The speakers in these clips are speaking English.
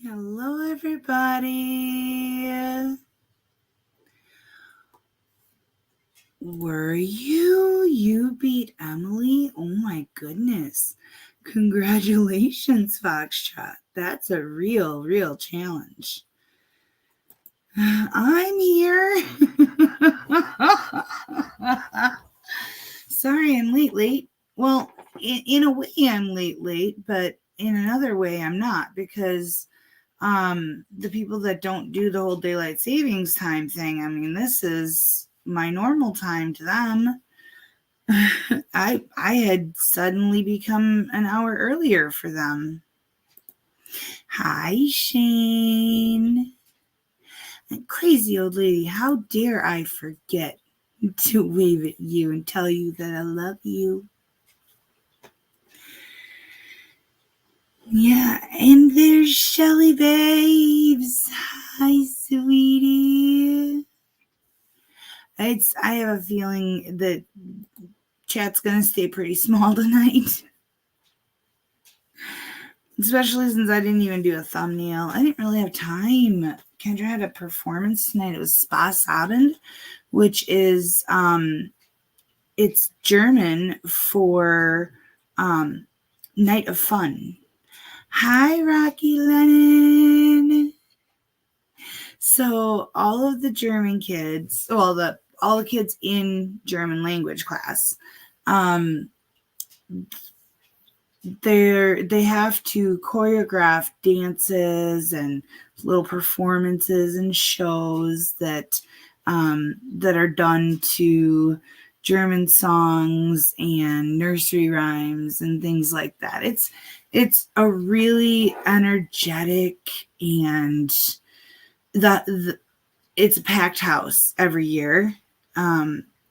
Hello, everybody. Were you? You beat Emily? Oh my goodness. Congratulations, Foxtrot. That's a real challenge. I'm here. Sorry, I'm late. Well, in a way, I'm late, but in another way, I'm not because the people that don't do the whole daylight savings time thing, I mean, this is my normal time to them. I had suddenly become an hour earlier for them. Hi, Shane. Crazy old lady, how dare I forget to wave at you and tell you that I love you. Yeah, and there's Shelly Babes. Hi, sweetie. I have a feeling that chat's gonna stay pretty small tonight. Especially since I didn't even do a thumbnail. I didn't really have time. Kendra had a performance tonight. It was Spaßabend, which is it's German for night of fun. Hi, Rocky Lennon. So all of the German kids, all the kids in German language class, they have to choreograph dances and little performances and shows that are done to German songs and nursery rhymes and things like that. It's a really energetic and it's a packed house every year.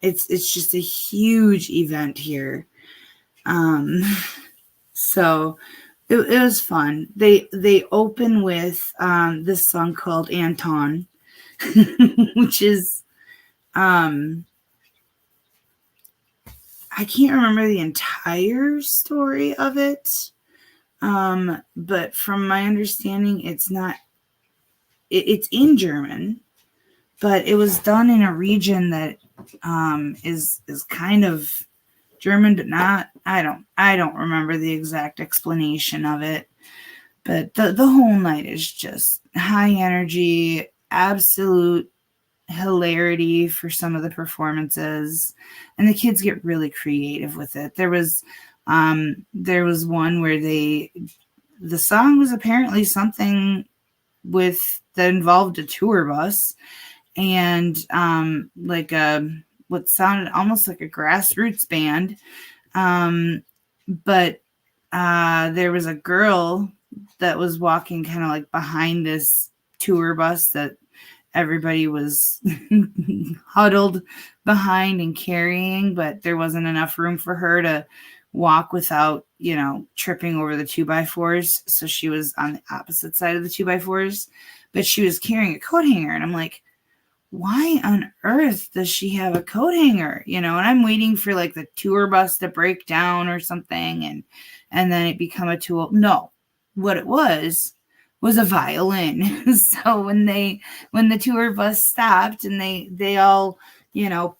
It's just a huge event here. So it was fun. They open with this song called Anton, which is I can't remember the entire story of it. But from my understanding, it's in German, but it was done in a region that is kind of German, but not. I don't remember the exact explanation of it. But the whole night is just high energy, absolute hilarity for some of the performances, and the kids get really creative with it. There was one where the song was apparently something that involved a tour bus and like what sounded almost like a grassroots band, but there was a girl that was walking kind of like behind this tour bus that everybody was huddled behind and carrying, but there wasn't enough room for her to walk without, tripping over the 2x4s. So she was on the opposite side of the 2x4s, but she was carrying a coat hanger. And I'm like, why on earth does she have a coat hanger? And I'm waiting for like the tour bus to break down or something and then it become a tool. No, what it was a violin. So when the tour bus stopped and they all,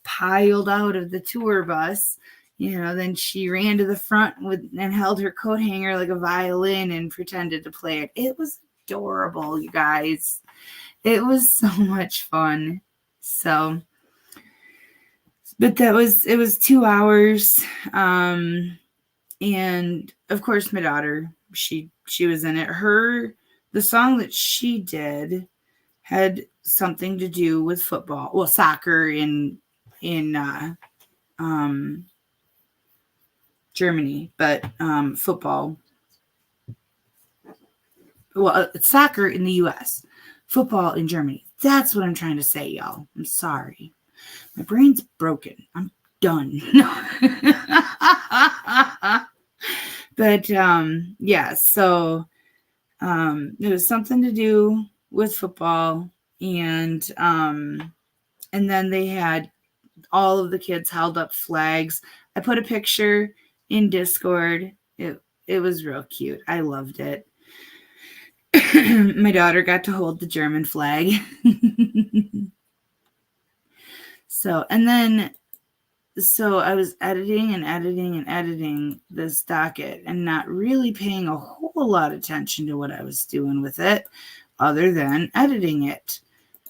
piled out of the tour bus, then she ran to the front and held her coat hanger like a violin and pretended to play it. It was adorable, you guys. It was so much fun. So, but it was 2 hours. And of course my daughter, she was in it. The song that she did had something to do with football. Well, soccer in Germany, but football. Well, it's soccer in the U.S., football in Germany. That's what I'm trying to say, y'all. I'm sorry. My brain's broken. I'm done. But yeah, so it was something to do with football, and then they had all of the kids held up flags. I put a picture in Discord. It was real cute. I loved it. My daughter got to hold the German flag. So I was editing this docket and not really paying a whole lot of attention to what I was doing with it other than editing it.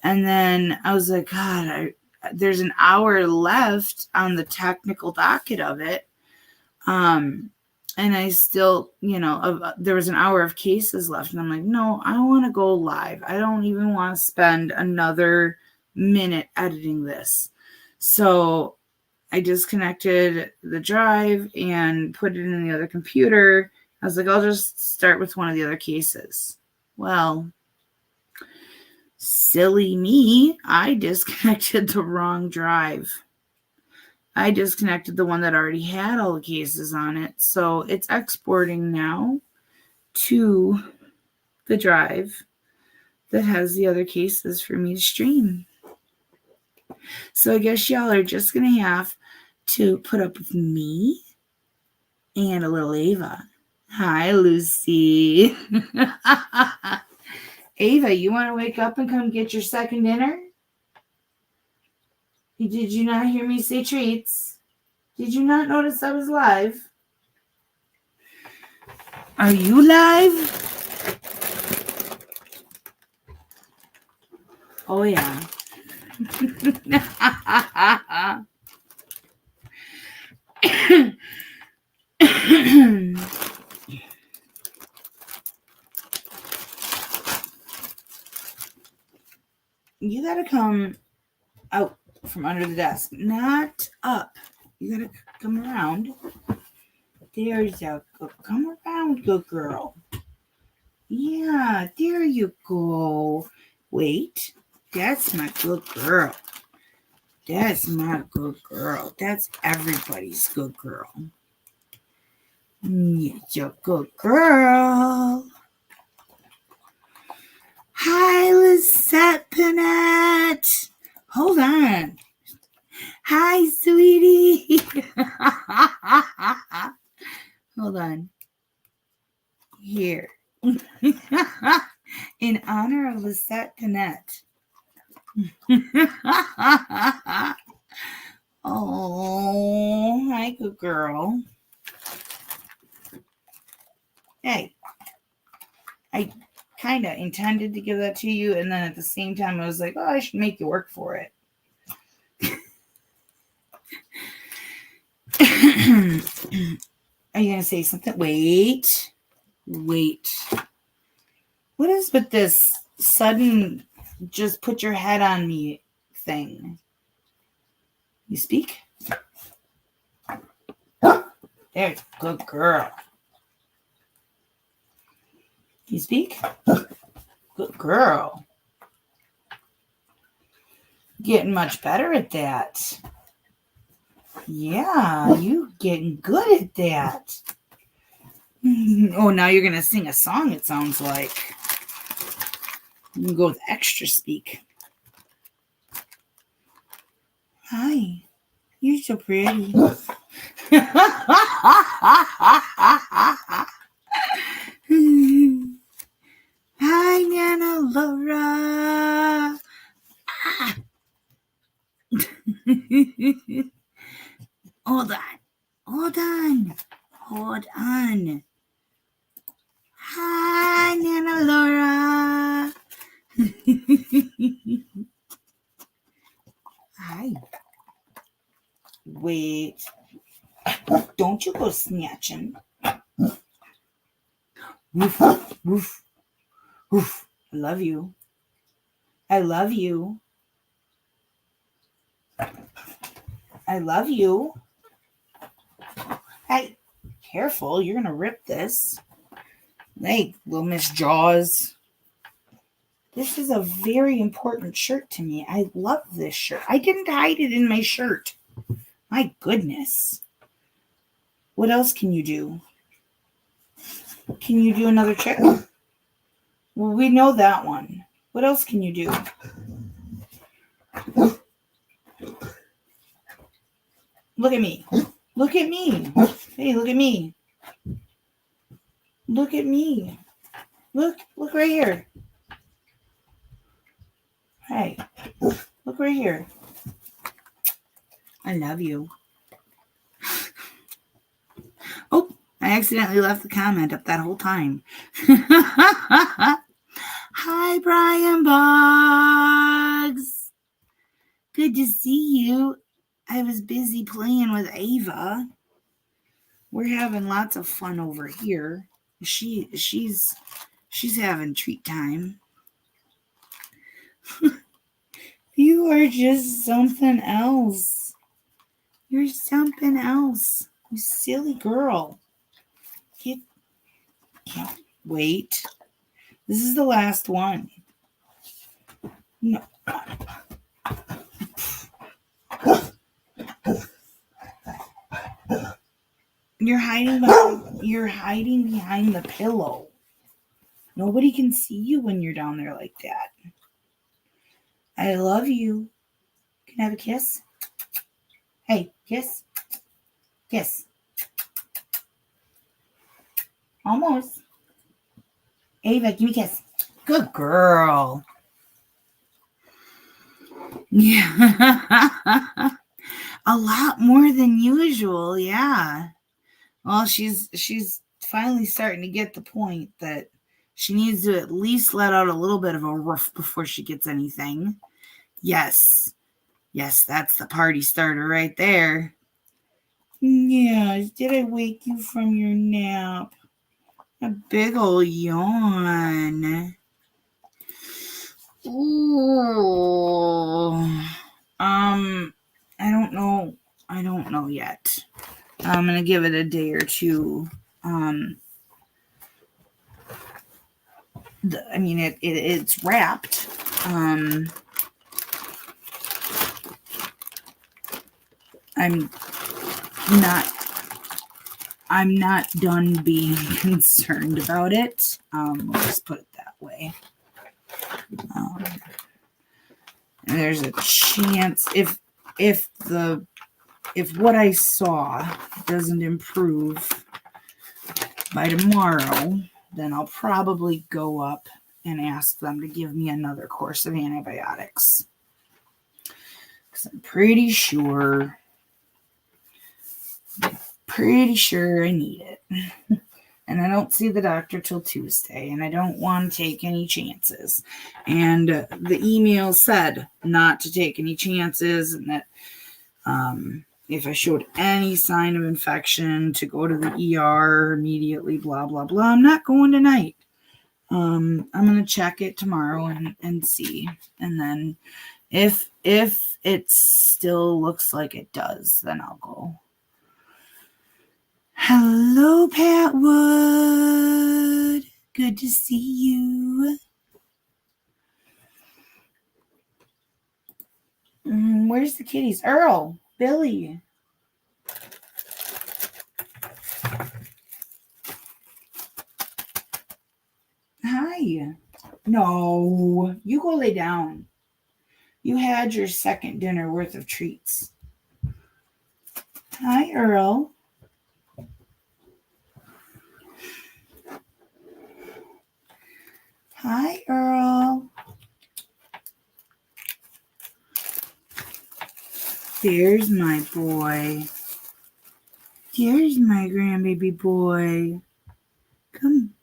And then I was like, God, there's an hour left on the technical docket of it. And I still, there was an hour of cases left. And I'm like, no, I want to go live. I don't even want to spend another minute editing this. So I disconnected the drive and put it in the other computer. I was like, I'll just start with one of the other cases. Well, silly me, I disconnected the wrong drive. I disconnected the one that already had all the cases on it. So it's exporting now to the drive that has the other cases for me to stream. So I guess y'all are just going to have to put up with me and a little Ava. Hi, Lucy. Ava, you want to wake up and come get your second dinner? Did you not hear me say treats? Did you not notice I was live? Are you live? Oh, yeah. You gotta come out from under the desk, not up. You gotta come around. There's a good. Come around, good girl. Yeah, there you go. Wait, that's my good girl. That's my good girl. That's everybody's good girl. It's your good girl. Hi, Lisette Panette. Hold on. Hi, sweetie. Hold on. Here. In honor of Lisette Panette. Oh, hi, good girl. Hey, I kind of intended to give that to you, and then at the same time, I was like, oh, I should make you work for it. Are you going to say something? Wait. What is with this sudden just put your head on me thing? You speak? There's a good girl. You speak? Good girl. Getting much better at that. Yeah, you getting good at that. Oh, now you're going to sing a song, it sounds like. You can go with extra speak. Hi. You're so pretty. Hi, Nana Laura. Hold on. Hi, Nana Laura. Hi. Wait. Don't you go snatching. Woof, woof, woof. I love you. I love you. Hey, careful. You're going to rip this. Hey, little Miss Jaws. This is a very important shirt to me. I love this shirt. I didn't hide it in my shirt. My goodness. What else can you do? Can you do another trick? Well, we know that one. What else can you do? Look at me. Look at me. Hey, look at me. Look at me. Look right here. Hey, look right here. I love you. Oh, I accidentally left the comment up that whole time. Hi, Brian Boggs. Good to see you. I was busy playing with Ava. We're having lots of fun over here. She's having treat time. You are just something else. You're something else. You silly girl. Wait. This is the last one. No. You're hiding behind the pillow. Nobody can see you when you're down there like that. I love you. Can I have a kiss? Hey, kiss. Kiss. Almost. Ava, give me a kiss. Good girl. Yeah. A lot more than usual, yeah. Well, she's finally starting to get the point that she needs to at least let out a little bit of a roof before she gets anything. Yes. Yes, that's the party starter right there. Yes, did I wake you from your nap? A big old yawn. Ooh. I don't know. I don't know yet. I'm gonna give it a day or two. It's wrapped. I'm not done being concerned about it. Let's just put it that way. And there's a chance if what I saw doesn't improve by tomorrow, then I'll probably go up and ask them to give me another course of antibiotics. Because I'm pretty sure I need it. And I don't see the doctor till Tuesday, and I don't want to take any chances. And the email said not to take any chances, and that if I showed any sign of infection, to go to the ER immediately, blah, blah, blah. I'm not going tonight. I'm going to check it tomorrow and see. And then if it still looks like it does, then I'll go. Hello, Pat Wood. Good to see you. Where's the kitties? Earl, Billy. Hi. No, you go lay down. You had your second dinner worth of treats. Hi, Earl. Hi, Earl. There's my boy. There's my grandbaby boy. Come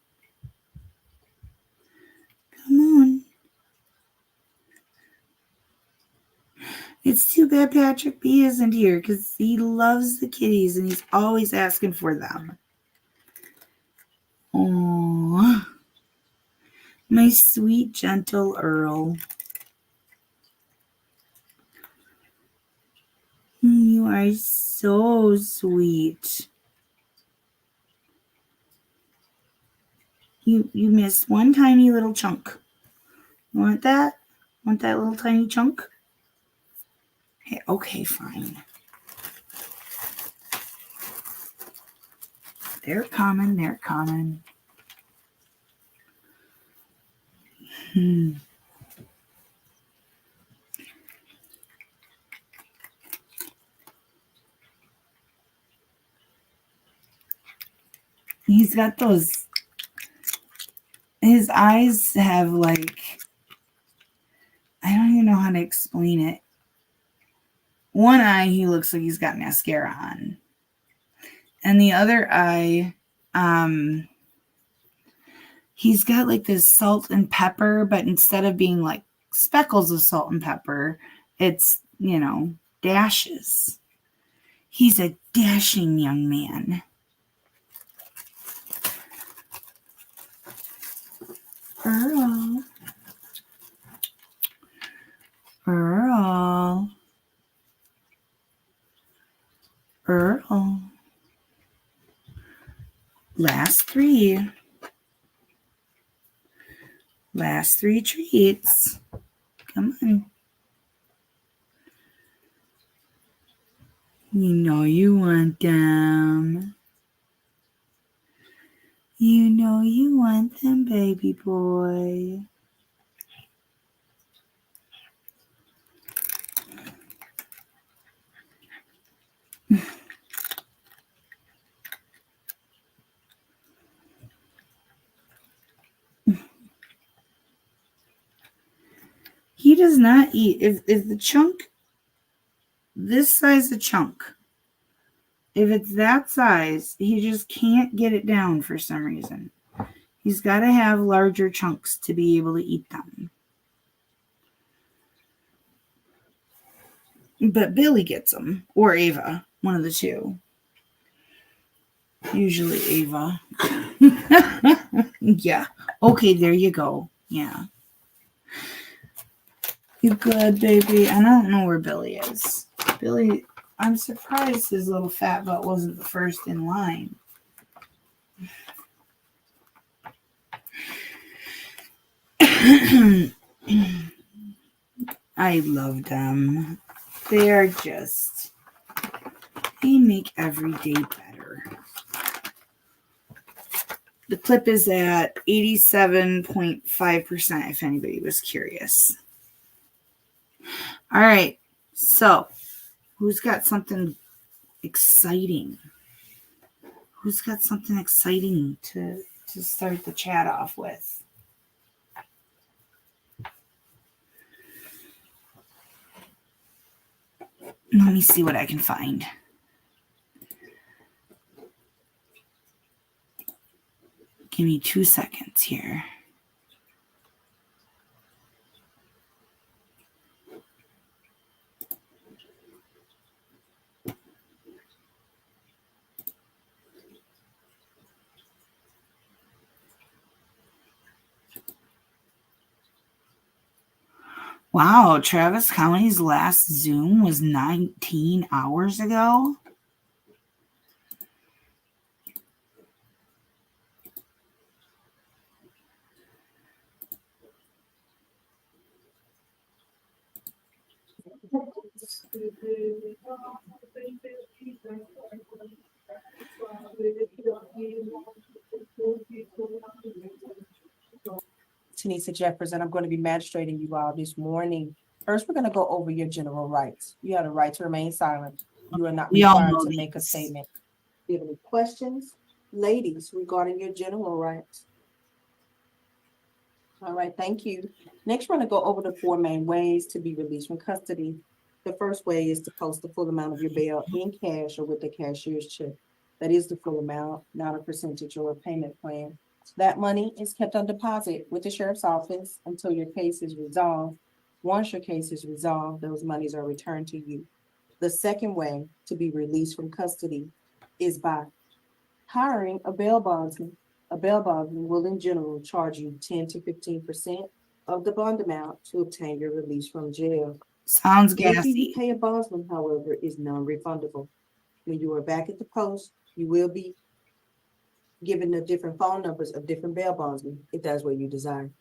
on. It's too bad Patrick B isn't here because he loves the kitties and he's always asking for them. Oh, my sweet, gentle Earl. You are so sweet. You missed one tiny little chunk. You want that? Want that little tiny chunk? Hey, okay, fine. They're coming. He's got those his eyes have like, I don't even know how to explain it. One eye, he looks like he's got mascara on. And the other eye, he's got like this salt and pepper, but instead of being like speckles of salt and pepper, it's, dashes. He's a dashing young man. Earl. Earl. Earl. Last three. Last three treats. Come on. You know you want them. You know you want them, baby boy. He does not eat. If the chunk, this size of chunk, if it's that size, he just can't get it down for some reason. He's got to have larger chunks to be able to eat them. But Billy gets them, or Ava, one of the two. Usually Ava. Yeah. Okay, there you go. Yeah. You good, baby? I don't know where Billy is. Billy, I'm surprised his little fat butt wasn't the first in line. I love them. They are just, they make every day better. The clip is at 87.5%, if anybody was curious. All right, so who's got something exciting? Who's got something exciting to start the chat off with? Let me see what I can find. Give me 2 seconds here. Wow, Travis County's last Zoom was 19 hours ago. Tanisha Jefferson, I'm going to be magistrating you all this morning. First, we're going to go over your general rights. You have the right to remain silent. You are not required to make a statement. Do you have any questions, ladies, regarding your general rights? All right, thank you. Next, we're going to go over the 4 main ways to be released from custody. The first way is to post the full amount of your bail in cash or with a cashier's check. That is the full amount, not a percentage or a payment plan. That money is kept on deposit with the sheriff's office until your case is resolved. Once your case is resolved, those monies are returned to you. The second way to be released from custody is by hiring a bail bondsman. A bail bondsman will in general charge you 10 to 15% of the bond amount to obtain your release from jail. Sounds Any fee gassy. you pay a bondsman, however, is non-refundable. When you are back at the post, you will be given the different phone numbers of different bail bondsmen if that's what you desire.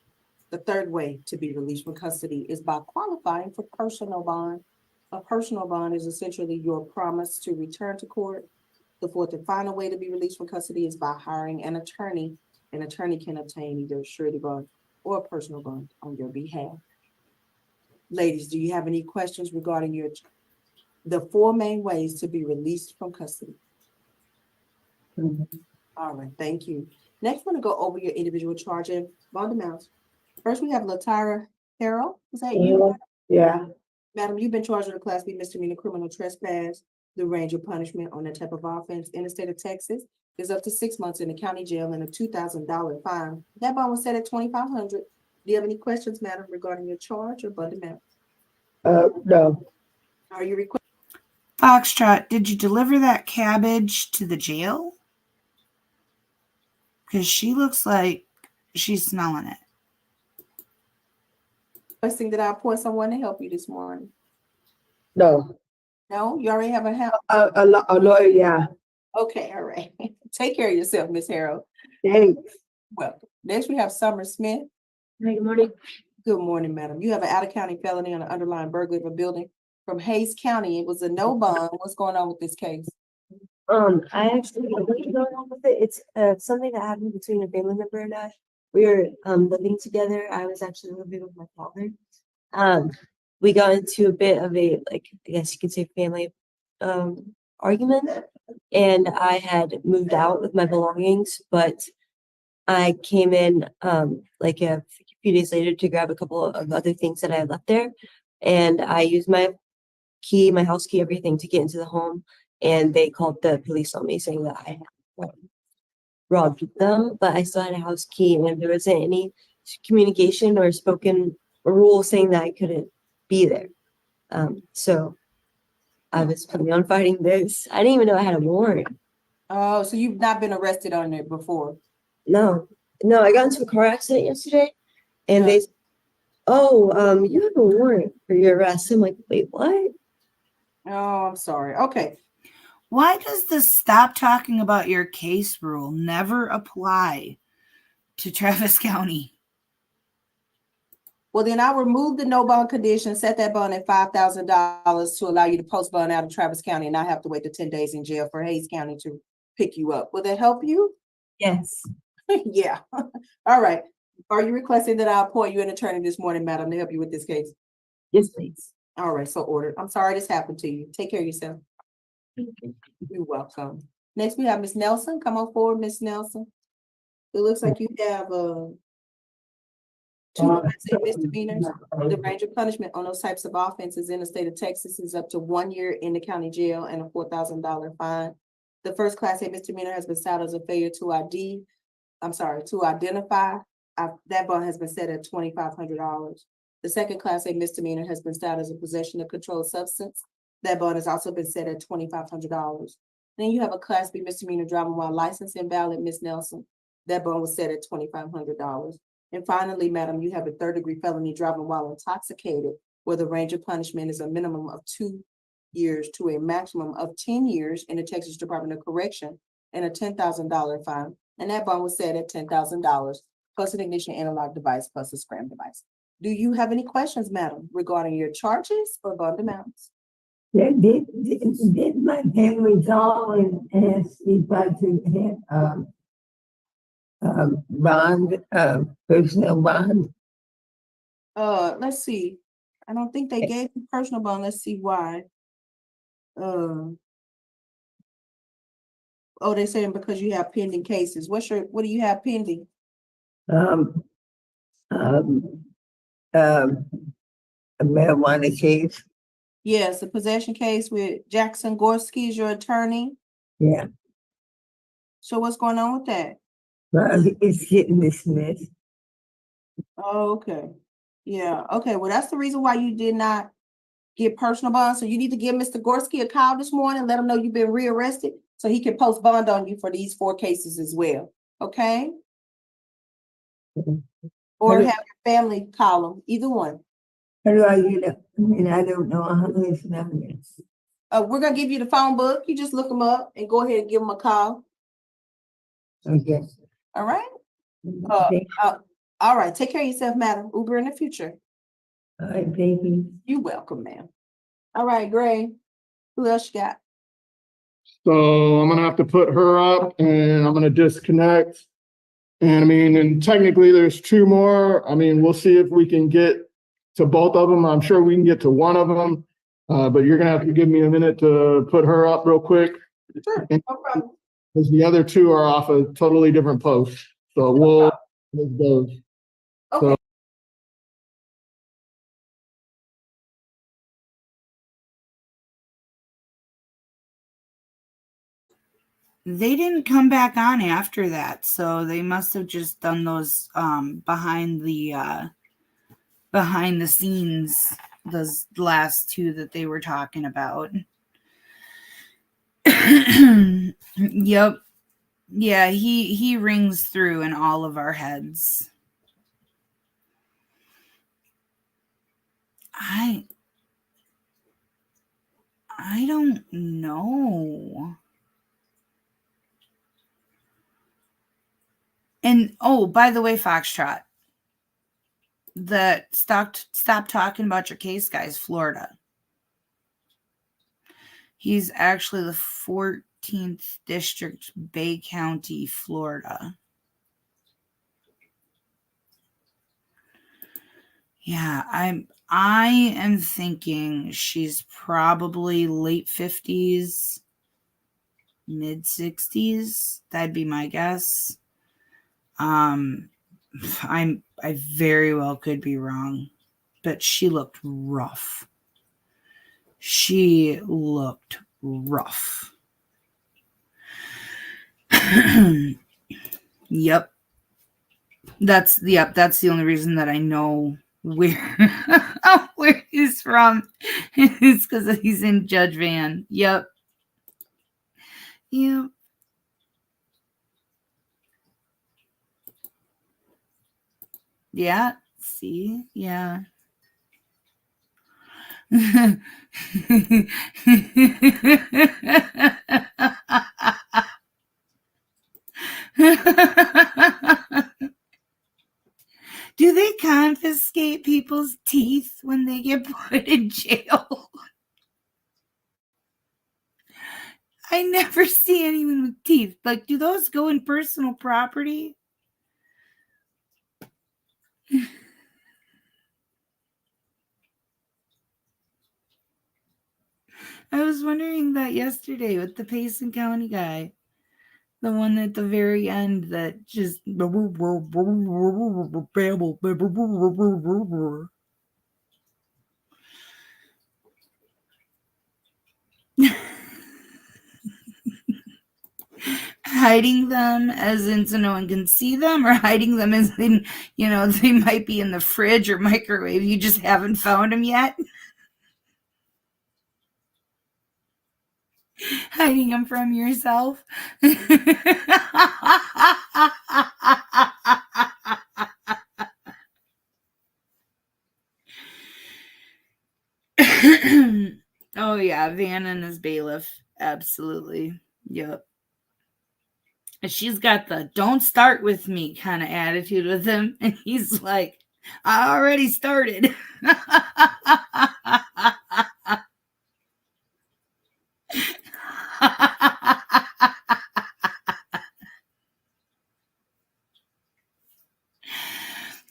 The third way to be released from custody is by qualifying for personal bond. A personal bond is essentially your promise to return to court. The fourth and final way to be released from custody is by hiring an attorney. An attorney can obtain either a surety bond or a personal bond on your behalf. Ladies, do you have any questions regarding the 4 main ways to be released from custody? All right, thank you. Next, we're gonna go over your individual charge and bond amounts. First, we have Latara Harrell. Is that you? Yeah, Madam, you've been charged with a Class B misdemeanor criminal trespass. The range of punishment on that type of offense in the state of Texas is up to 6 months in the county jail and a $2,000 fine. That bond was set at $2,500. Do you have any questions, madam, regarding your charge or bond amount? no, Are you requesting? Foxtrot, did you deliver that cabbage to the jail? Because she looks like she's smelling it. That I appoint someone to help you this morning? no. No, you already have a help. A lawyer, yeah. Okay, all right. Take care of yourself, Miss Harrell. Thanks. Welcome. Next, we have Summer Smith. Hey, good morning. Good morning, madam. You have an out-of-county felony on an underlying burglary of a building from Hayes County. It was a no bond. What's going on with this case? I actually don't know what's going on with it. It's something that happened between a family member and I. We were living together. I was actually living with my father. We got into a bit of a, like, I guess you could say, family argument, and I had moved out with my belongings, but I came in like a few days later to grab a couple of other things that I had left there, and I used my key, my house key, everything to get into the home, and they called the police on me saying that I had robbed them, but I still had a house key, and there wasn't any communication or spoken rule saying that I couldn't be there. So I was planning on fighting this. I didn't even know I had a warrant. Oh, so you've not been arrested on it before? No, I got into a car accident yesterday, and Yeah. they, you have a warrant for your arrest. I'm like, wait, what? Oh, I'm sorry. Okay. Why does the stop talking about your case rule never apply to Travis County? Well, then I'll remove the no bond condition, set that bond at $5,000 to allow you to post bond out of Travis County and not have to wait the 10 days in jail for Hayes County to pick you up. Will that help you? Yes. Yeah. All right. Are you requesting that I appoint you an attorney this morning, madam, to help you with this case? Yes, please. All right, so ordered. I'm sorry this happened to you. Take care of yourself. Thank you. You're welcome. Next, we have Miss Nelson. Come on forward, Miss Nelson. It looks like you have two Class A misdemeanors. The range of punishment on those types of offenses in the state of Texas is up to 1 year in the county jail and a $4,000 fine. The first Class A misdemeanor has been cited as a failure to identify. That bond has been set at $2,500. The second Class A misdemeanor has been cited as a possession of controlled substance. That bond has also been set at $2,500. Then you have a Class B misdemeanor driving while license invalid, Ms. Nelson. That bond was set at $2,500. And finally, madam, you have a third-degree felony driving while intoxicated, where the range of punishment is a minimum of 2 years to a maximum of 10 years in the Texas Department of Correction and a $10,000 fine. And that bond was set at $10,000 plus an ignition analog device plus a scram device. Do you have any questions, madam, regarding your charges or bond amounts? Did my family call and ask if I could have bond, personal bond? Let's see. I don't think they gave you personal bond. Let's see why. Oh, they're saying because you have pending cases. What do you have pending? Um, a marijuana case. Yes, a possession case with Jackson Gorski is your attorney. Yeah, So what's going on with that? well, it's getting dismissed. Oh, okay. Yeah, okay. Well, that's the reason why you did not get personal bond. So you need to give Mr. Gorski a call this morning, let him know you've been rearrested so he can post bond on you for these 4 cases as well. Okay? Or have your family call him, either one. How do I get it? I mean, I don't know how his number is. We're gonna give you the phone book. You just look him up and go ahead and give him a call. Okay. All right? Okay. All right. Take care of yourself, madam. Uber in the future. All right, thank you. You're welcome, ma'am. All right, Gray. Who else you got? So I'm gonna have to put her up and I'm gonna disconnect. And I mean, and technically there's 2 more. I mean, we'll see if we can get to both of them. I'm sure we can get to one of them. But you're gonna have to give me a minute to put her up real quick. Sure, no problem. because the other two are off a totally different post. So we'll with those. Okay. They didn't come back on after that, so they must have just done those behind the scenes, those last two that they were talking about. Yep. Yeah, he rings through in all of our heads. I don't know. And oh, by the way, Foxtrot, stop talking about your case, guys. Florida. He's actually the 14th district, Bay County, Florida. Yeah, I am thinking she's probably late 50s, mid 60s. That'd be my guess. I very well could be wrong, but she looked rough. She looked rough. Yep. That's the only reason that I know where where he's from. It's because he's in Judge Van. Yep. Yep. Yeah. See? Yeah. Do they confiscate people's teeth when they get put in jail? I never see anyone with teeth. Like, do those go in personal property? I was wondering that yesterday with the Payson County guy. The one at the very end that just hiding them as in so no one can see them, or hiding them as in, they might be in the fridge or microwave. You just haven't found them yet. Hiding them from yourself. Oh yeah, Van and his bailiff. Absolutely. Yep. She's got the "don't start with me" kind of attitude with him, and he's like, I already started.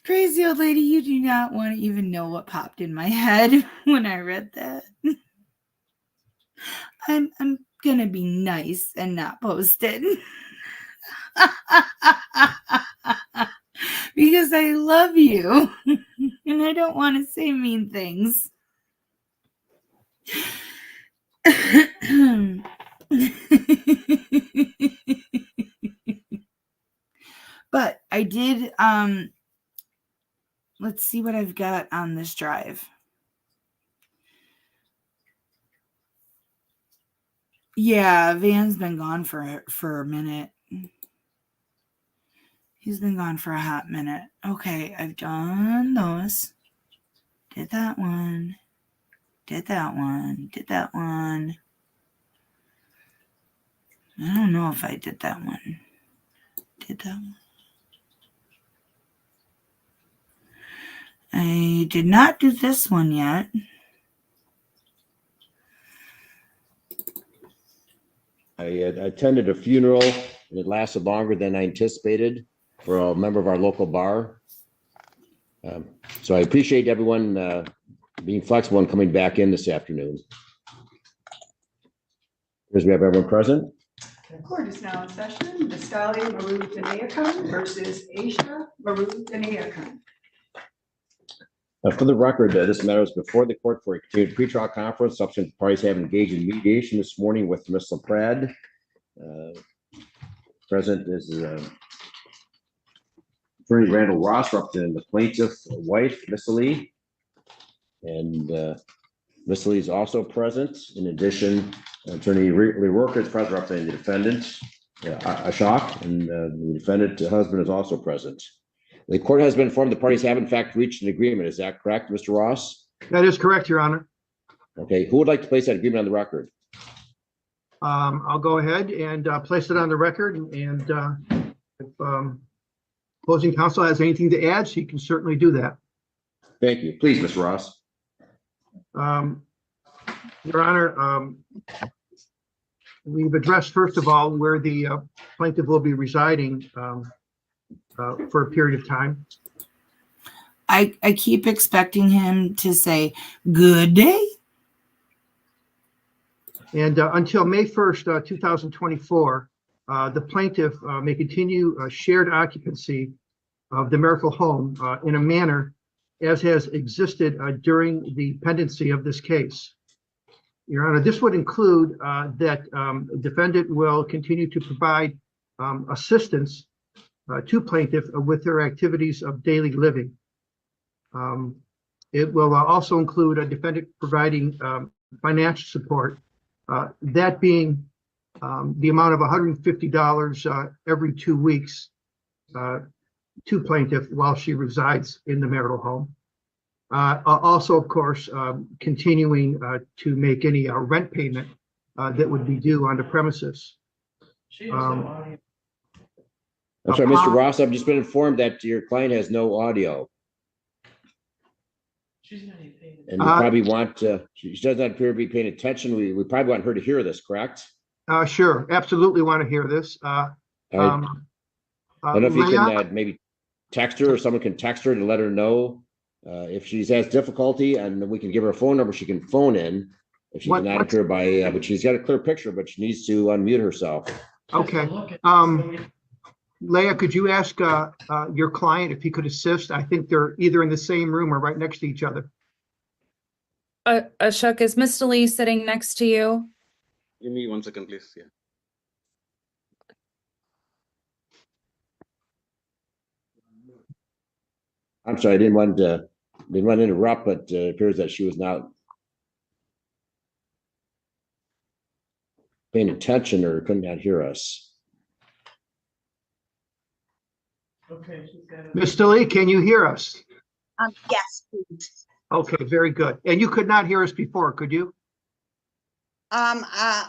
Crazy old lady, you do not want to even know what popped in my head when I read that. I'm gonna be nice and not post it. Because I love you and I don't want to say mean things. But I did let's see what I've got on this drive. Yeah, Van's been gone for a minute. He's been gone for a hot minute. Okay, I've done those. Did that one. Did that one. Did that one. I don't know if I did that one. Did that one. I did not do this one yet. I attended a funeral and it lasted longer than I anticipated for a member of our local bar. So I appreciate everyone being flexible and coming back in this afternoon. Because we have everyone present. The court is now in session. Nastali Maru versus Aisha Maru. For the record, this matter is before the court for a continued pretrial conference. Subsequent parties have engaged in mediation this morning with Ms. LaPrade. Present is Attorney Randall Ross, representing the plaintiff's wife, Miss Lee. And Miss Lee is also present. In addition, Attorney Lee Worker is present, representing the defendant, Ashok, and the defendant husband is also present. The court has been informed the parties have in fact reached an agreement. Is that correct, Mr. Ross? That is correct, Your Honor. Okay, who would like to place that agreement on the record? I'll go ahead and place it on the record, and if opposing counsel has anything to add, she can certainly do that. Thank you. Please, Mr. Ross. Your Honor, we've addressed, first of all, where the plaintiff will be residing for a period of time. I keep expecting him to say, "Good day." And until May 1st, 2024, the plaintiff may continue shared occupancy of the marital home in a manner as has existed during the pendency of this case. Your Honor, this would include that the defendant will continue to provide assistance to plaintiff with their activities of daily living. It will also include a defendant providing financial support, that being the amount of $150 every 2 weeks to plaintiff while she resides in the marital home. Also, of course, continuing to make any rent payment that would be due on the premises. I'm sorry, Mr. Ross, I've just been informed that your client has no audio. And you probably want, she does not appear to be paying attention. We probably want her to hear this, correct? Sure, absolutely want to hear this. I don't know if you Leah? can maybe text her, or someone can text her to let her know if she has difficulty, and we can give her a phone number. She can phone in if she cannot appear by, but she's got a clear picture, but she needs to unmute herself. Okay. Leah, could you ask your client if he could assist? I think they're either in the same room or right next to each other. Ashok, is Mr. Lee sitting next to you? Give me 1 second, please. Yeah. I'm sorry, I didn't want to interrupt, but it appears that she was not paying attention or could not hear us. Okay, she's got it. Mr. Lee, can you hear us? Yes, please. Okay, very good. And you could not hear us before, could you? A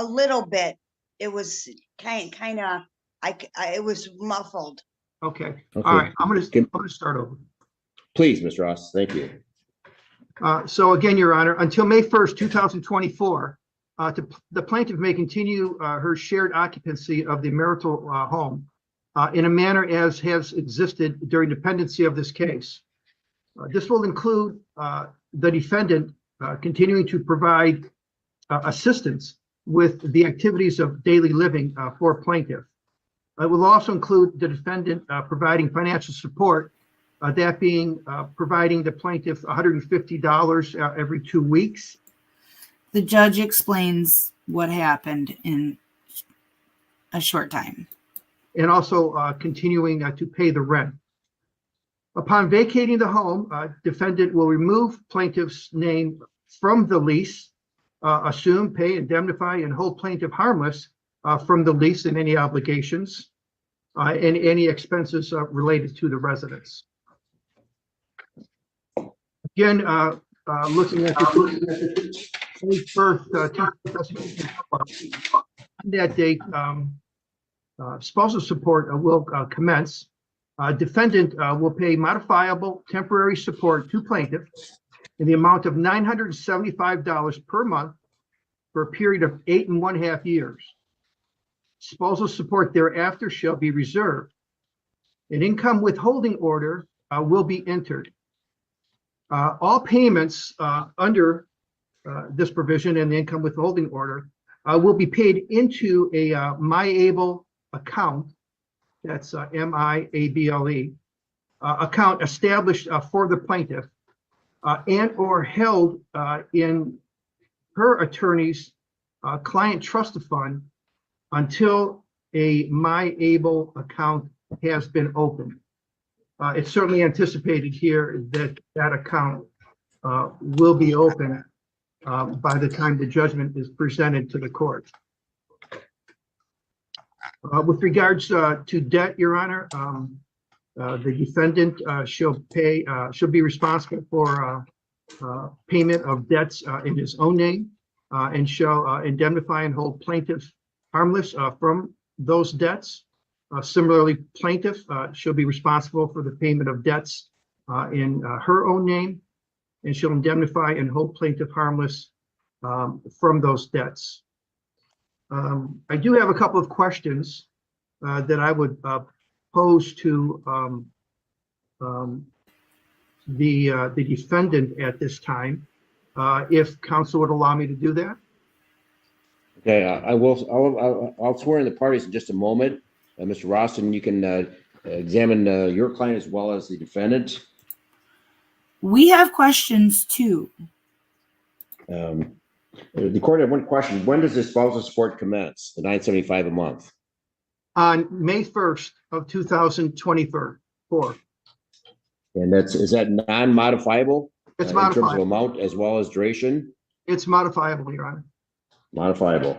little bit. It was kind of, it was muffled. Okay. Okay. All right. I'm gonna start over. Please, Mr. Ross, thank you. So again, Your Honor, until May 1st, 2024, the plaintiff may continue her shared occupancy of the marital home in a manner as has existed during the pendency of this case. This will include the defendant continuing to provide assistance with the activities of daily living for plaintiff. It will also include the defendant providing financial support, that being providing the plaintiff $150 every 2 weeks. The judge explains what happened in a short time. And also continuing to pay the rent. Upon vacating the home, defendant will remove plaintiff's name from the lease, assume, pay, indemnify, and hold plaintiff harmless from the lease and any obligations and any expenses related to the residence. Again, looking at the 21st, on that date, spousal support will commence. Defendant will pay modifiable temporary support to plaintiff in the amount of $975 per month for a period of 8.5 years. Spousal support thereafter shall be reserved. An income withholding order will be entered. All payments under this provision and the income withholding order will be paid into a MyAble account. That's MIABLE account established for the plaintiff and or held in her attorney's client trust fund until a MyAble account has been opened. It's certainly anticipated here that that account will be open by the time the judgment is presented to the court. With regards to debt, Your Honor, the defendant shall be responsible for payment of debts in his own name and shall indemnify and hold plaintiff harmless from those debts. Similarly, plaintiff shall be responsible for the payment of debts in her own name and shall indemnify and hold plaintiff harmless from those debts. I do have a couple of questions that I would pose to the defendant at this time, if counsel would allow me to do that. Okay, I'll swear in the parties in just a moment. Mr. Roston, you can examine your client as well as the defendant. We have questions too. The court had one question. When does the spousal support commence? The $975 a month? On May 1st of 2024. And is that non-modifiable? It's In terms of modifiable. amount as well as duration? It's modifiable, Your Honor. Modifiable.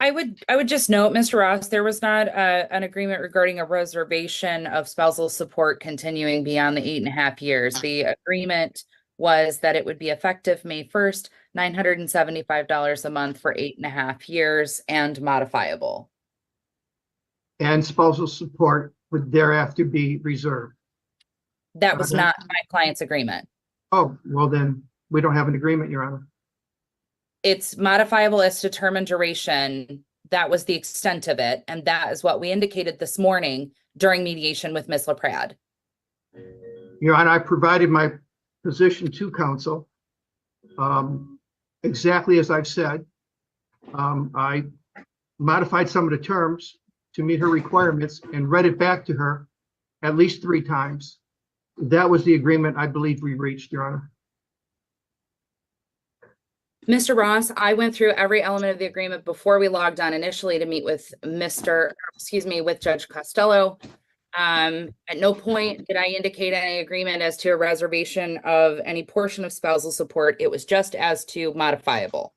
I would just note, Mr. Ross, there was not an agreement regarding a reservation of spousal support continuing beyond the 8.5 years. The agreement was that it would be effective May 1st, $975 a month for 8.5 years and modifiable. And spousal support would thereafter be reserved. That was not my client's agreement. Oh, well then, we don't have an agreement, Your Honor. It's modifiable as determined duration. That was the extent of it. And that is what we indicated this morning during mediation with Ms. LaPrade. Your Honor, I provided my position to counsel exactly as I've said. I modified some of the terms to meet her requirements and read it back to her at least 3 times. That was the agreement I believe we reached, Your Honor. Mr. Ross, I went through every element of the agreement before we logged on initially to meet with with Judge Costello. At no point did I indicate any agreement as to a reservation of any portion of spousal support. It was just as to modifiable.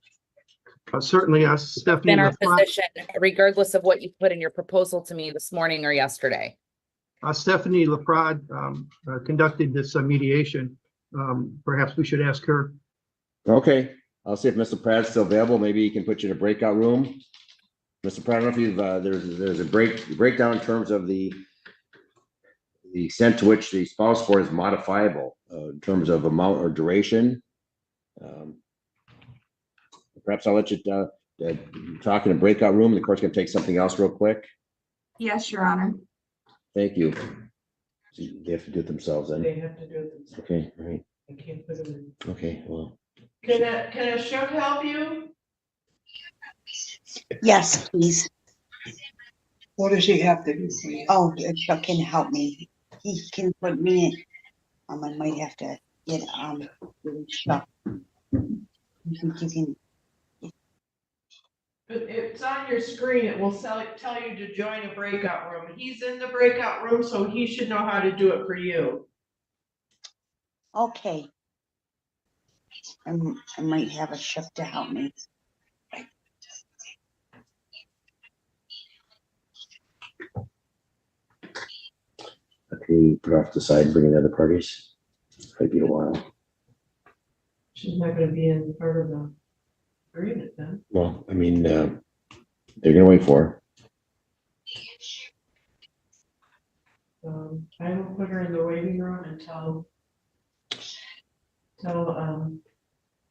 Certainly, Stephanie. In our position, regardless of what you put in your proposal to me this morning or yesterday. Stephanie LaPrade conducted this mediation. Perhaps we should ask her. Okay, I'll see if Mr. Pratt's still available. Maybe he can put you in a breakout room. Mr. Pratt, I don't know if you've there's a breakdown in terms of the extent to which the spouse support is modifiable in terms of amount or duration. Perhaps I'll let you talk in a breakout room. The court's going to take something else real quick. Yes, Your Honor. Thank you. They have to do it themselves then. They have to do it themselves. Okay, all right. I can't put them in. Okay, well. Can a Chuck help you? Yes, please. What does he have to do for you? Oh, Chuck can help me. He can put me in. I might have to get Chuck. You can. It's on your screen. It will tell you to join a breakout room. He's in the breakout room, so he should know how to do it for you. Okay. I might have a Chuck to help me. Okay, put off the side, bring in other parties. Might be a while. She's not going to be in part of the agreement then. Well, I mean, they're gonna wait for her. I will put her in the waiting room and tell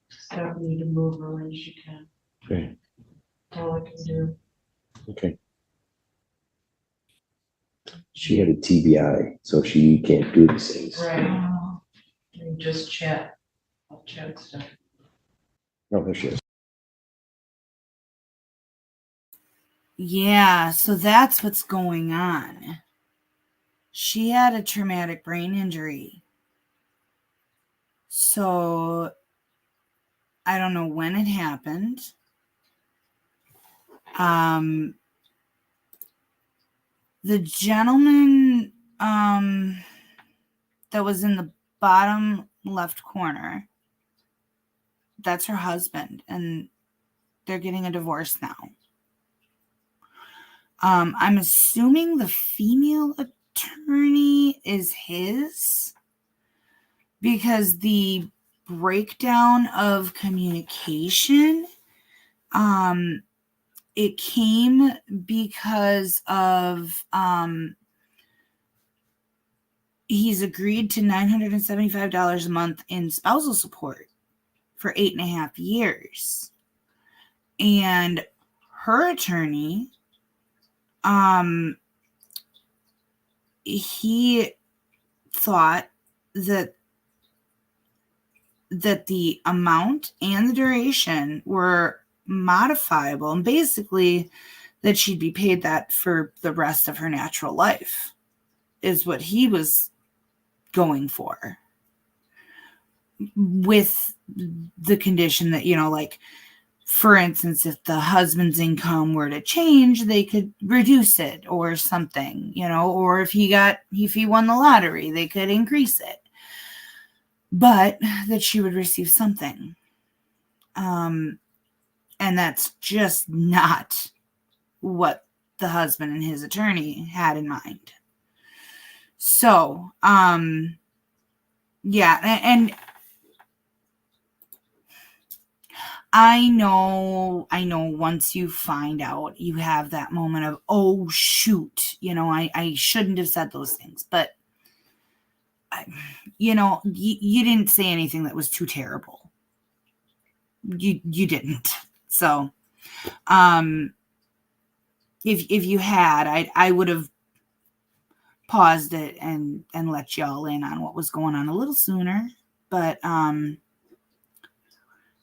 Stephanie to move her when she can. Okay. That's all I can do. Okay. She had a TBI, so she can't do these things. Right. And just chat. I'll chat stuff. Oh, there she is. Yeah, so that's what's going on. She had a traumatic brain injury. So I don't know when it happened. The gentleman that was in the bottom left corner, that's her husband, and they're getting a divorce now. I'm assuming the female attorney is his, because the breakdown of communication, it came because of he's agreed to $975 a month in spousal support for 8.5 years. And her attorney, he thought that the amount and the duration were modifiable, and basically that she'd be paid that for the rest of her natural life is what he was going for, with the condition that, like, for instance, if the husband's income were to change, they could reduce it or something, or if he won the lottery, they could increase it, but that she would receive something. And that's just not what the husband and his attorney had in mind. So, yeah, and I know once you find out, you have that moment of, oh, shoot, I shouldn't have said those things, but, you didn't say anything that was too terrible. You didn't. So, if you had, I would have paused it and let y'all in on what was going on a little sooner, but,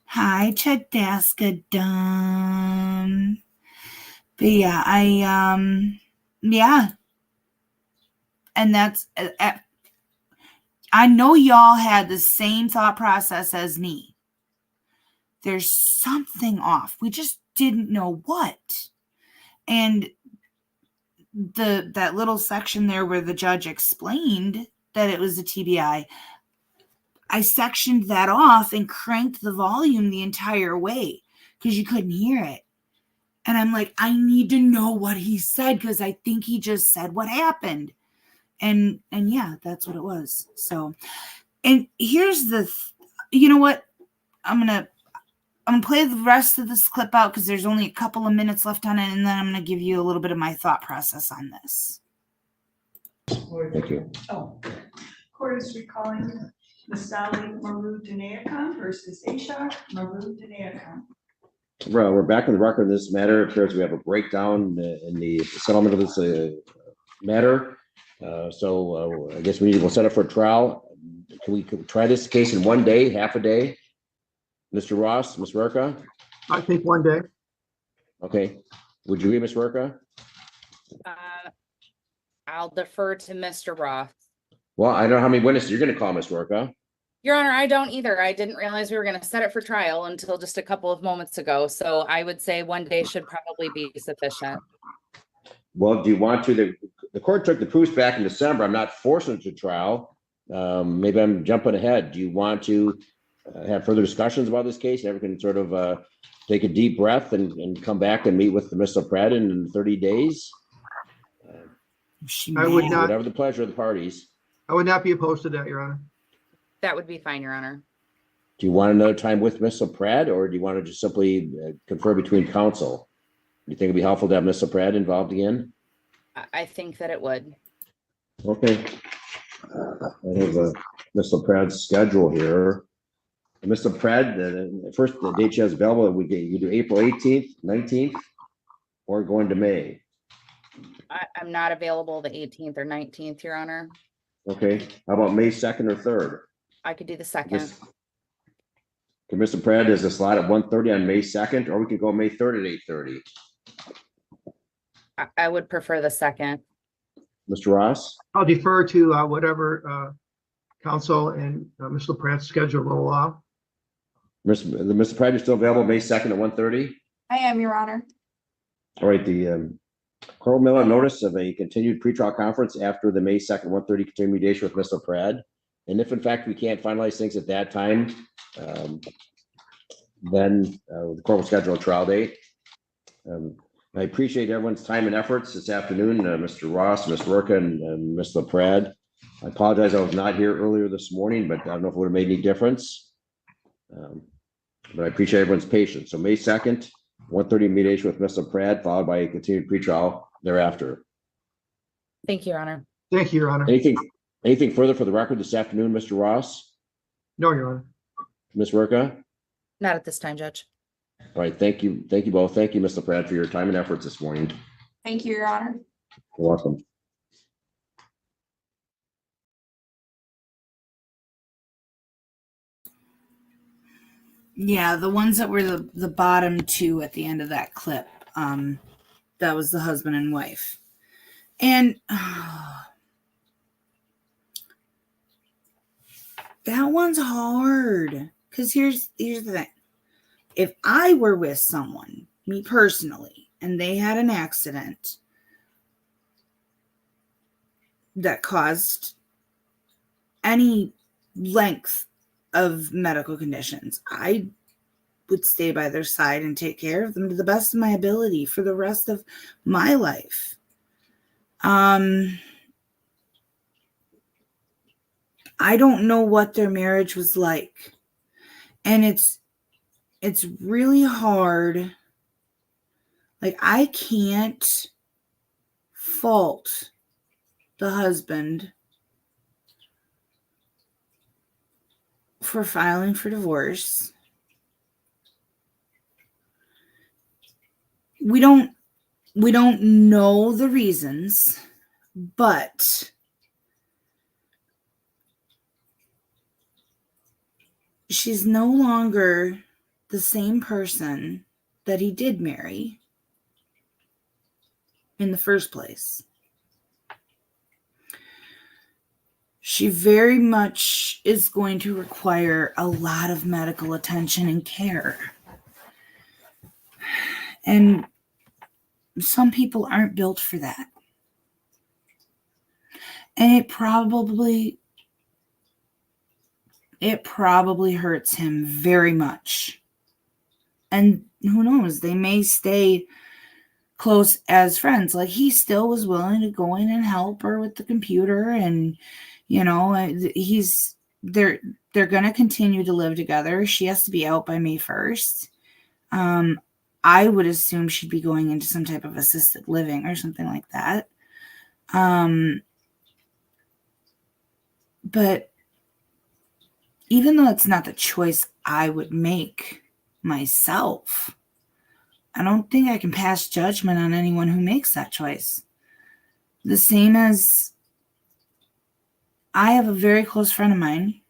hi, Chadaska Dumb. But yeah, yeah. And that's, I know y'all had the same thought process as me. There's something off. We just didn't know what. And that little section there where the judge explained that it was a TBI, I sectioned that off and cranked the volume the entire way because you couldn't hear it. And I'm like, I need to know what he said because I think he just said what happened. And yeah, that's what it was. So, and here's you know what? I'm gonna play the rest of this clip out because there's only a couple of minutes left on it, and then I'm gonna give you a little bit of my thought process on this. Thank you. Oh, court is recalling Nastali Maru Danayakan versus Ashok Maru Danayakan. Well, we're back on the record in this matter. It appears we have a breakdown in the settlement of this matter. So I guess we'll set up for a trial. Can we try this case in one day, half a day? Mr. Ross, Ms. Werka? I think one day. Okay. Would you agree, Ms. Werka? I'll defer to Mr. Roth. Well, I don't know how many witnesses you're going to call, Ms. Werka. Your Honor, I don't either. I didn't realize we were going to set it for trial until just a couple of moments ago. So I would say one day should probably be sufficient. Well, do you want to? The court took the proofs back in December. I'm not forcing it to trial. Maybe I'm jumping ahead. Do you want to have further discussions about this case? Everyone can sort of take a deep breath and come back and meet with Mr. Pratt in 30 days? I would not. Whatever the pleasure of the parties. I would not be opposed to that, Your Honor. That would be fine, Your Honor. Do you want another time with Mr. Pratt, or do you want to just simply confer between counsel? Do you think it'd be helpful to have Mr. Pratt involved again? I think that it would. Okay. I have Mr. Pratt's schedule here. Mr. Pratt, the first the date she has available, you do April 18th, 19th, or going to May. I'm not available the 18th or 19th, Your Honor. Okay. How about May 2nd or 3rd? I could do the 2nd. Okay, Mr. Pratt, is a slot at 1:30 on May 2nd, or we could go May 3rd at 8:30. I would prefer the second. Mr. Ross? I'll defer to whatever council and Ms. LaPrante's schedule roll off. Mr. Pratt, you're still available May 2nd at 1:30? I am, Your Honor. All right, the Coral Miller notice of a continued pretrial conference after the May 2nd, 1:30 continued mediation with Mr. Pratt. And if in fact we can't finalize things at that time, then the court will schedule a trial date. I appreciate everyone's time and efforts this afternoon, Mr. Ross, Ms. Rurka, and Ms. LaPrade. I apologize I was not here earlier this morning, but I don't know if it would have made any difference. But I appreciate everyone's patience. So May 2nd, 1:30 mediation with Ms. LaPrade, followed by a continued pretrial thereafter. Thank you, Your Honor. Thank you, Your Honor. Anything further for the record this afternoon, Mr. Ross? No, Your Honor. Ms. Rurka? Not at this time, Judge. All right, thank you. Thank you both. Thank you, Ms. LaPrade, for your time and efforts this morning. Thank you, Your Honor. You're welcome. Yeah, the ones that were the bottom two at the end of that clip, that was the husband and wife. And that one's hard. Because here's the thing. If I were with someone, me personally, and they had an accident that caused any length of medical conditions, I would stay by their side and take care of them to the best of my ability for the rest of my life. I don't know what their marriage was like. And it's really hard. Like, I can't fault the husband for filing for divorce. We don't know the reasons, but she's no longer the same person that he did marry in the first place. She very much is going to require a lot of medical attention and care. And some people aren't built for that. And it probably hurts him very much. And who knows, they may stay close as friends. Like, he still was willing to go in and help her with the computer, and they're going to continue to live together. She has to be out by May 1st. I would assume she'd be going into some type of assisted living or something like that. But even though it's not the choice I would make myself, I don't think I can pass judgment on anyone who makes that choice. The same as I have a very close friend of mine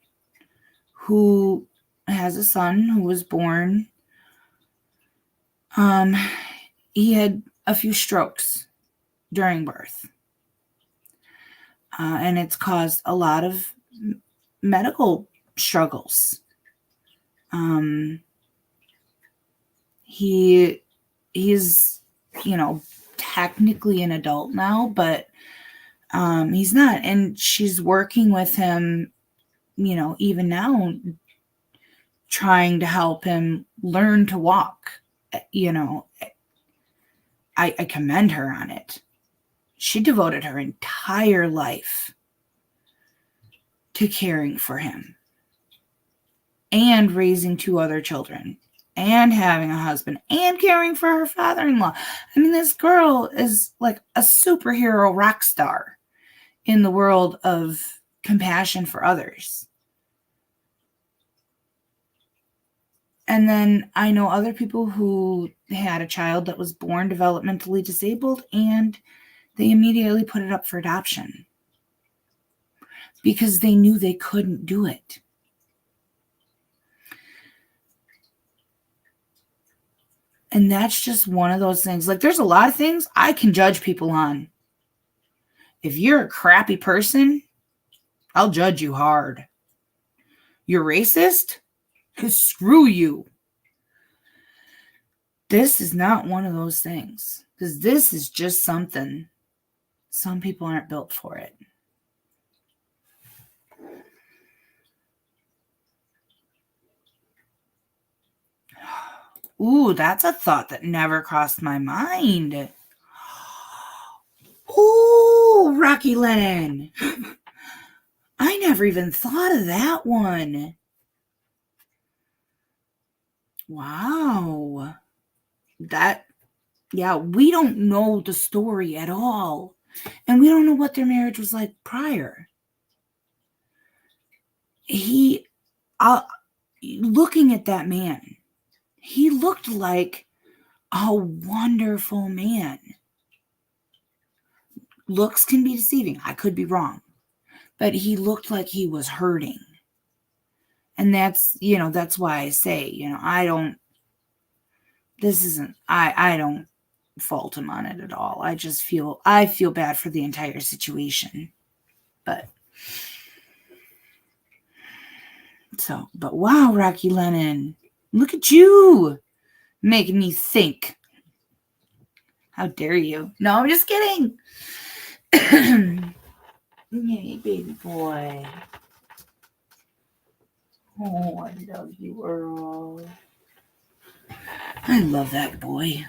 who has a son who was born. He had a few strokes during birth. And it's caused a lot of medical struggles. He's, technically an adult now, but he's not. And she's working with him, even now, trying to help him learn to walk. I commend her on it. She devoted her entire life to caring for him and raising 2 other children and having a husband and caring for her father-in-law. I mean, this girl is like a superhero rock star in the world of compassion for others. And then I know other people who had a child that was born developmentally disabled, and they immediately put it up for adoption because they knew they couldn't do it. And that's just one of those things. Like, there's a lot of things I can judge people on. If you're a crappy person, I'll judge you hard. You're racist? Screw you. This is not one of those things. Because this is just something. Some people aren't built for it. Ooh, that's a thought that never crossed my mind. Ooh, Rocky Lennon. I never even thought of that one. Wow. Yeah, we don't know the story at all. And we don't know what their marriage was like prior. Looking at that man, he looked like a wonderful man. Looks can be deceiving. I could be wrong. But he looked like he was hurting. And that's why I say, I don't fault him on it at all. I feel bad for the entire situation. But wow, Rocky Lennon, look at you making me think. How dare you? No, I'm just kidding. Yay, baby boy. Oh, I love you, Earl. I love that boy.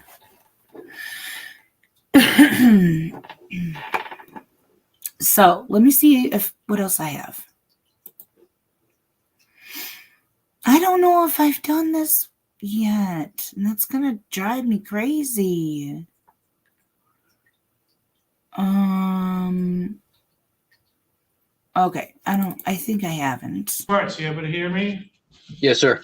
So let me see what else I have. I don't know if I've done this yet, and that's gonna drive me crazy. Okay, I think I haven't. Parts, you able to hear me? Yes, sir.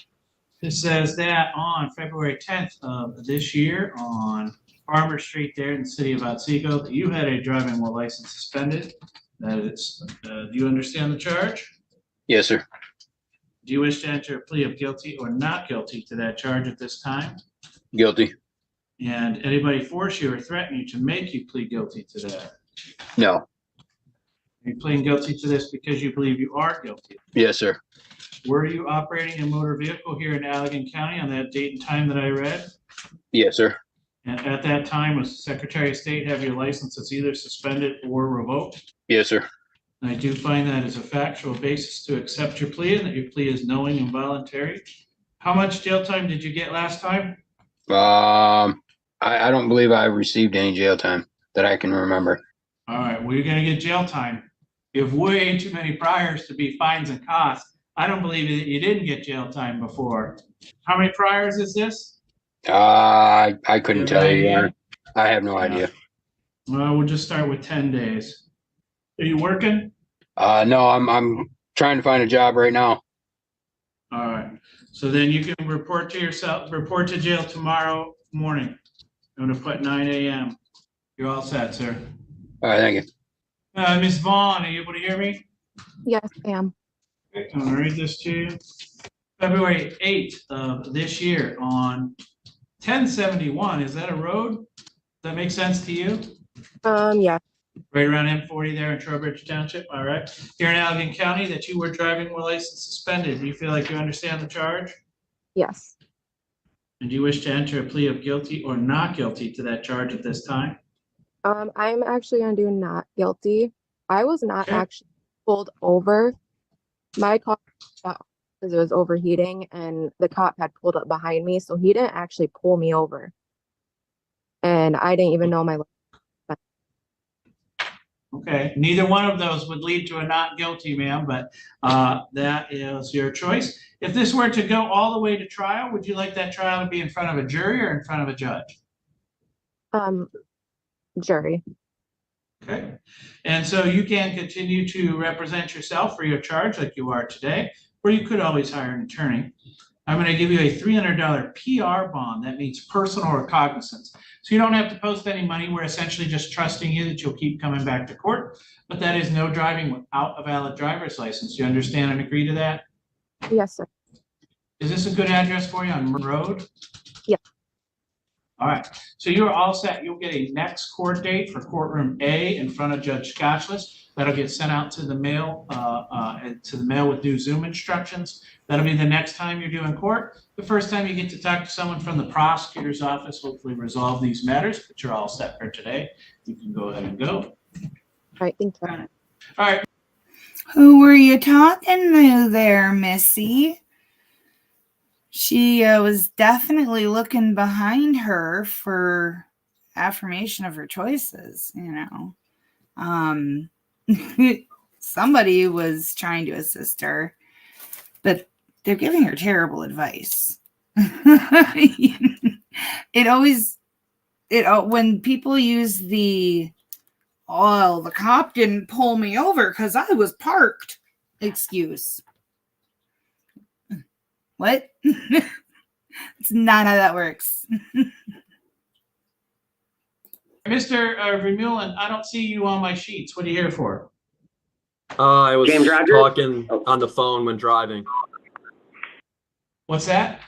It says that on February 10th of this year on Farmer Street there in the city of Otsego, that you had a driving while license suspended. That is, do you understand the charge? Yes, sir. Do you wish to enter a plea of guilty or not guilty to that charge at this time? Guilty. And anybody force you or threaten you to make you plead guilty to that? No. Are you pleading guilty to this because you believe you are guilty? Yes, sir. Were you operating a motor vehicle here in Allegan County on that date and time that I read? Yes, sir. And at that time, was the Secretary of State have your license that's either suspended or revoked? Yes, sir. And I do find that as a factual basis to accept your plea and that your plea is knowing and voluntary. How much jail time did you get last time? I don't believe I received any jail time that I can remember. All right, well, you're gonna get jail time. You have way too many priors to be fines and costs. I don't believe that you didn't get jail time before. How many priors is this? I couldn't You have tell an you. idea? I have no Yeah. idea. Well, we'll just start with 10 days. Are you working? No, I'm trying to find a job right now. All right, so then you can report to jail tomorrow morning. I'm gonna put 9 a.m. You're all set, sir. All right, thank you. Ms. Vaughn, are you able to hear me? Yes, I am. Okay, I'm gonna read this to you. February 8th of this year on 1071, is that a road? Does that make sense to you? Yeah. Right around M40 there in Trowbridge Township, all right? Here in Allegan County, that you were driving while license suspended. Do you feel like you understand the charge? Yes. And do you wish to enter a plea of guilty or not guilty to that charge at this time? I'm actually gonna do not guilty. I was not Okay. actually pulled over. My car shut because it was overheating, and the cop had pulled up behind me, so he didn't actually pull me over. And I didn't even know my. Okay, neither one of those would lead to a not guilty, ma'am, but that is your choice. If this were to go all the way to trial, would you like that trial to be in front of a jury or in front of a judge? Jury. Okay, and so you can continue to represent yourself for your charge like you are today, or you could always hire an attorney. I'm going to give you a $300 PR bond. That means personal recognizance. So you don't have to post any money. We're essentially just trusting you that you'll keep coming back to court. But that is no driving without a valid driver's license. Do you understand and agree to that? Yes, sir. Is this a good address for you on Road? Yeah. All right, so you're all set. You'll get a next court date for courtroom A in front of Judge Scotchless. That'll get sent out to the mail, with new Zoom instructions. That'll be the next time you're doing court. The first time you get to talk to someone from the prosecutor's office, hopefully resolve these matters, but you're all set for today. You can go ahead and go. All right, thank you. All right. Who were you talking to there, Missy? She was definitely looking behind her for affirmation of her choices, somebody was trying to assist her, but they're giving her terrible advice. When people use the cop didn't pull me over because I was parked excuse. What? It's not how that works. Mr. Vermeulen, I don't see you on my sheets. What are you here for? I was James Rogers? talking on the phone when driving. What's that?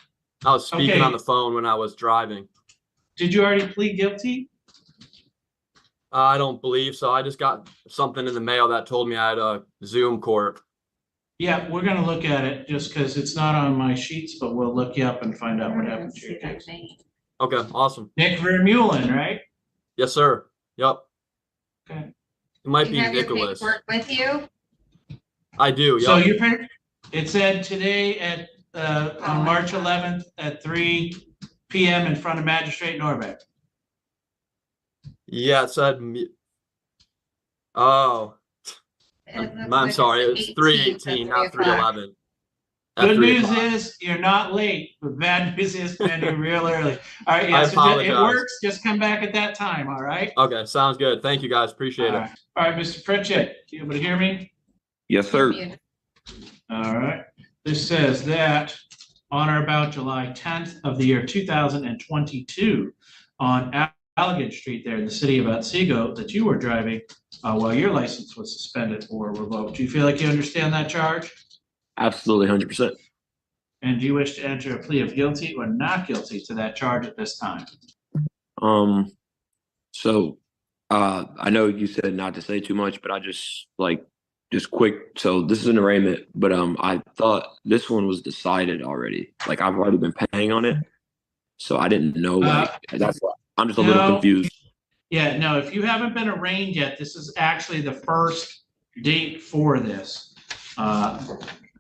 I was speaking Okay. on the phone when I was driving. Did you already plead guilty? I don't believe so. I just got something in the mail that told me I had a Zoom court. Yeah, we're gonna look at it just because it's not on my sheets, but we'll look you up and find out what happened to your case. Okay, awesome. Nick Vermeulen, right? Yes, sir. Yep. Okay. It might You be have your Nicholas. paperwork with you? I do. So Yep. it said today at on March 11th at 3 p.m. in front of Magistrate Norbeck. Yeah, it said me. Oh, It looks I'm like sorry. it's It's the 3:18, 18th not at 3 o'clock. 3:11. Good news is you're not late, but bad news is, man, you're real early. All right, yeah, I so it apologize. works. Just come back at that time, all right? Okay, sounds good. Thank you, guys. Appreciate All it. right, all right, Mr. Pritchett, you able to hear me? Yes, sir. All right, this says that on or about July 10th of the year 2022 on Allegan Street there in the city of Otsego that you were driving while your license was suspended or revoked. Do you feel like you understand that charge? Absolutely, 100%. And do you wish to enter a plea of guilty or not guilty to that charge at this time? So I know you said not to say too much, but I just quick. So this is an arraignment, but I thought this one was decided already. Like I've already been paying on it, so I didn't know. That's why I'm just a little confused. Yeah, no, if you haven't been arraigned yet, this is actually the first date for this.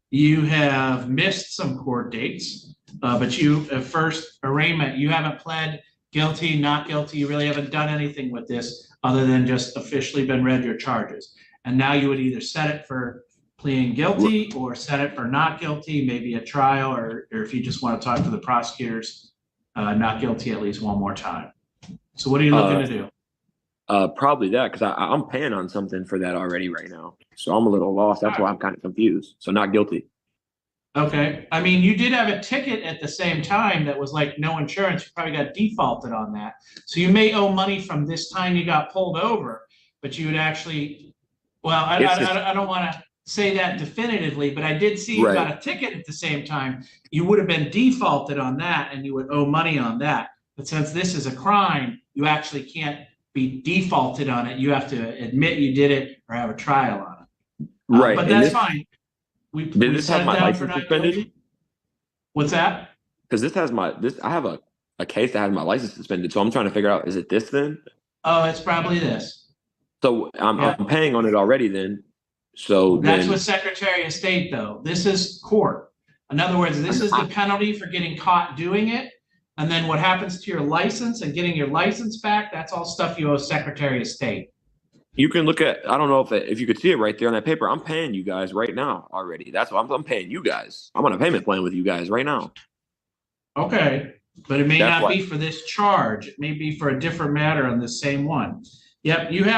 You have missed some court dates, but you, first arraignment, you haven't pled guilty, not guilty. You really haven't done anything with this other than just officially been read your charges. And now you would either set it for pleading guilty or set it for not guilty, maybe a trial, or if you just want to talk to the prosecutors, not guilty at least one more time. So what are you looking to do? Probably that, because I'm paying on something for that already right now. So I'm a little lost. That's why I'm kind of confused. So not guilty. Okay. I mean, you did have a ticket at the same time that was like no insurance. You probably got defaulted on that. So you may owe money from this time you got pulled over, but you would actually, well, I don't want to say that definitively, but I did see you got a ticket at the same time. You would have been defaulted on that and you would owe money on that. But since this is a crime, you actually can't be defaulted on it. You have to admit you did it or have a trial on it. Right. But that's fine. Did this have my license suspended? What's that? Because this has I have a case that has my license suspended. So I'm trying to figure out, is it this then? Oh, it's probably this. So I'm paying on it already then. So that's with Secretary of State though. This is court. In other words, this is the penalty for getting caught doing it. And then what happens to your license and getting your license back, that's all stuff you owe Secretary of State. You can look at, I don't know if you could see it right there on that paper. I'm paying you guys right now already. That's what I'm paying you guys. I'm on a payment plan with you guys right now. Okay, but it may not be for this charge. It may be for a different matter on the same one. Yep, you were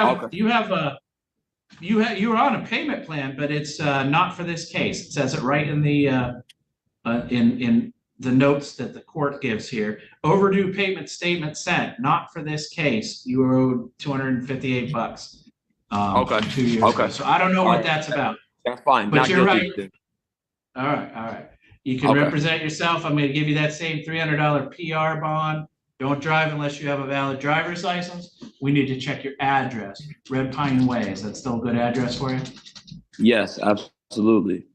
on a payment plan, but it's not for this case. It says it right in the in the notes that the court gives here. Overdue payment statement sent, not for this case. You were owed $258. 2 years ago. So I don't know what that's about. That's fine. But not you're guilty. right. All right. You can represent yourself. I'm going to give you that same $300 PR bond. Don't drive unless you have a valid driver's license. We need to check your address. Red Pine Way, is that still a good address for you? Yes, absolutely.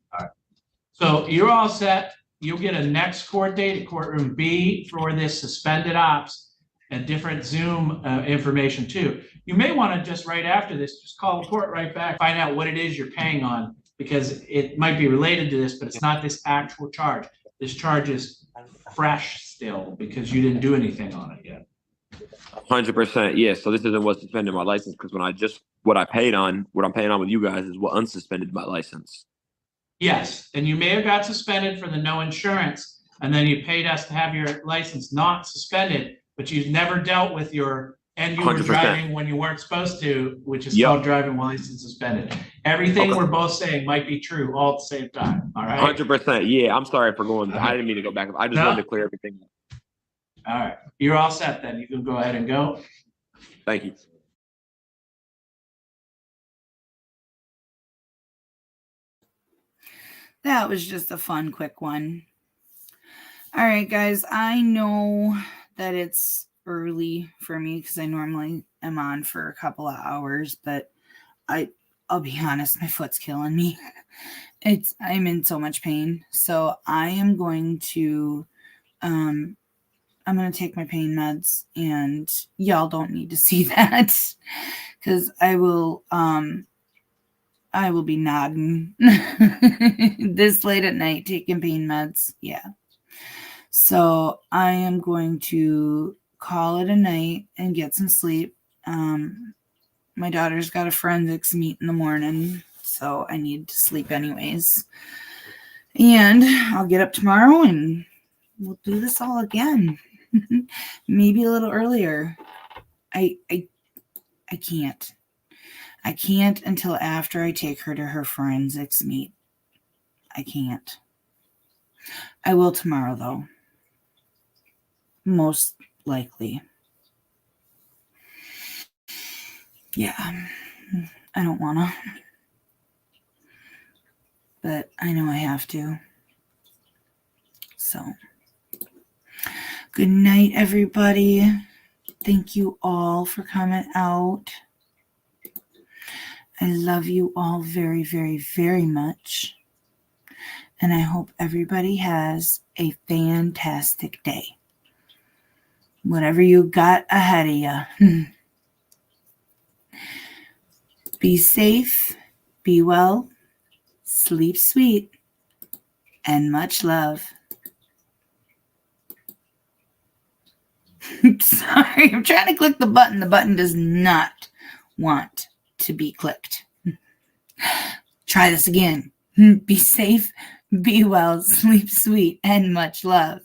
So you're all set. You'll get a next court date at courtroom B for this suspended ops and different Zoom information too. You may want to just right after this, just call the court right back, find out what it is you're paying on, because it might be related to this, but it's not this actual charge. This charge is fresh still because you didn't do anything on it yet. 100%. Yeah. So this isn't what suspended my license, because what I'm paying on with you guys is what unsuspended my license. Yes, and you may have got suspended for the no insurance, and then you paid us to have your license not suspended, but you've never dealt with and you were 100%. driving when you weren't supposed to, which is called driving while license suspended. Everything we're both saying might be true all at the same time, all right? 100%. Yeah, I'm sorry for going. I didn't mean to go back. I just wanted to clear everything up. All right, you're all set then. You can go ahead and go. Thank you. That was just a fun, quick one. All right, guys, I know that it's early for me because I normally am on for a couple of hours, but I'll be honest, my foot's killing me. I'm in so much pain. So I am going to take my pain meds, and y'all don't need to see that because I will be nodding this late at night taking pain meds. Yeah. So I am going to call it a night and get some sleep. My daughter's got a forensics meet in the morning, so I need to sleep anyways. And I'll get up tomorrow and we'll do this all again. Maybe a little earlier. I can't. I can't until after I take her to her forensics meet. I can't. I will tomorrow, though. Most likely. Yeah. I don't want to. But I know I have to. So. Good night, everybody. Thank you all for coming out. I love you all very, very, very much. And I hope everybody has a fantastic day. Whatever you got ahead of you. Be safe, be well, sleep sweet, and much love. Sorry, I'm trying to click the button. The button does not want to be clicked. Try this again. Be safe, be well, sleep sweet, and much love.